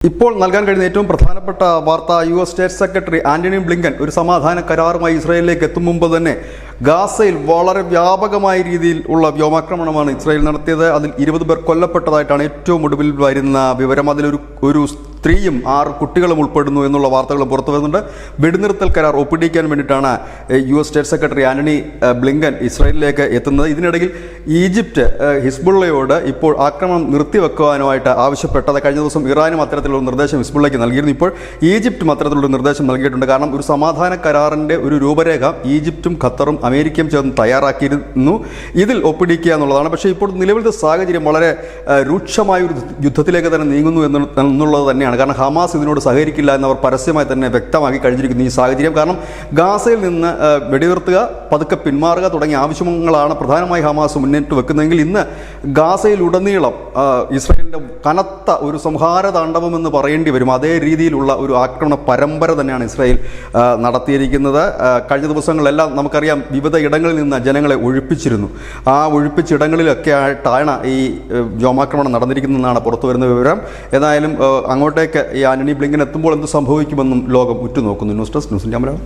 ഇപ്പോൾ നൽകാൻ കഴിയുന്ന ഏറ്റവും പ്രധാനപ്പെട്ട വാർത്ത US state secretary Antony Blinken ഒരു സമാധാന കരാറുമായി ഇസ്രായേലിലേക്ക് എത്തും മുമ്പ് തന്നെ ഗാസയിൽ വളരെ വ്യാപകമായ രീതിയിൽ ഉള്ള വ്യോമാക്രമണമാണ് ഇസ്രായേൽ നടത്തിയത്. അതിൽ 20 പേർ കൊല്ലപ്പെട്ടതായിട്ടാണ് ഏറ്റവും ഒടുവിൽ വരുന്ന വിവരം. അതിലൊരു സ്ത്രീയും 6 കുട്ടികളും ഉൾപ്പെടുന്നു എന്നുള്ള വാർത്തകൾ പുറത്തു വരുന്നുണ്ട്. വെടിനിർത്തൽ കരാർ ഒപ്പിടിക്കാൻ വേണ്ടിയിട്ടാണ് US state secretary Antony Blinken ഇസ്രായേലിലേക്ക് എത്തുന്നത്. ഇതിനിടയിൽ ഈജിപ്റ്റ് ഹിസ്ബുള്ളയോട് ഇപ്പോൾ ആക്രമണം നിർത്തിവെക്കുവാനുമായിട്ട് ആവശ്യപ്പെട്ടത്. കഴിഞ്ഞ ദിവസം ഇറാനും അത്തരത്തിലുള്ള നിർദ്ദേശം ഹിസ്ബുള്ളയ്ക്ക് നൽകിയിരുന്നു. ഇപ്പോൾ ഈജിപ്റ്റും അത്തരത്തിലുള്ള നിർദ്ദേശം നൽകിയിട്ടുണ്ട്. കാരണം ഒരു സമാധാന കരാറിൻ്റെ ഒരു രൂപരേഖ ഈജിപ്റ്റും ഖത്തറും അമേരിക്കയും ചേർന്ന് തയ്യാറാക്കിയിരുന്നു. ഇതിൽ ഒപ്പിടിക്കുക എന്നുള്ളതാണ്. പക്ഷേ ഇപ്പോൾ നിലവിലത്തെ സാഹചര്യം വളരെ രൂക്ഷമായ ഒരു യുദ്ധത്തിലേക്ക് തന്നെ നീങ്ങുന്നു എന്നുള്ളത് തന്നെയാണ്. കാരണം ഹമാസ് ഇതിനോട് സഹകരിക്കില്ല എന്നവർ പരസ്യമായി തന്നെ വ്യക്തമാക്കി കഴിഞ്ഞിരിക്കുന്നു ഈ സാഹചര്യം. കാരണം ഗാസയിൽ നിന്ന് വെടിനിർത്തുക, പതുക്കെ പിന്മാറുക തുടങ്ങിയ ആവശ്യങ്ങളാണ് പ്രധാനമായി ഹമാസ് മുന്നിട്ട് വെക്കുന്നതെങ്കിൽ ഇന്ന് ഗാസയിലുടനീളം ഇസ്രായേലിൻ്റെ കനത്ത ഒരു സംഹാര താണ്ഡവമെന്ന് പറയേണ്ടി വരും. അതേ രീതിയിലുള്ള ഒരു ആക്രമണ പരമ്പര തന്നെയാണ് ഇസ്രായേൽ നടത്തിയിരിക്കുന്നത്. കഴിഞ്ഞ ദിവസങ്ങളിലെല്ലാം നമുക്കറിയാം വിവിധ ഇടങ്ങളിൽ നിന്ന് ജനങ്ങളെ ഒഴിപ്പിച്ചിരുന്നു. ആ ഒഴിപ്പിച്ചിടങ്ങളിലൊക്കെ ആയിട്ടാണ് ഈ വ്യോമാക്രമണം നടന്നിരിക്കുന്നതെന്നാണ് പുറത്തു വരുന്ന വിവരം. ഏതായാലും അങ്ങോട്ടേക്ക് ഈ ആന്റണി ബ്ലിങ്കൻ എത്തുമ്പോൾ എന്ത് സംഭവിക്കുമെന്നും ലോകം ഉറ്റുനോക്കുന്നു. News desk news India Malayalam.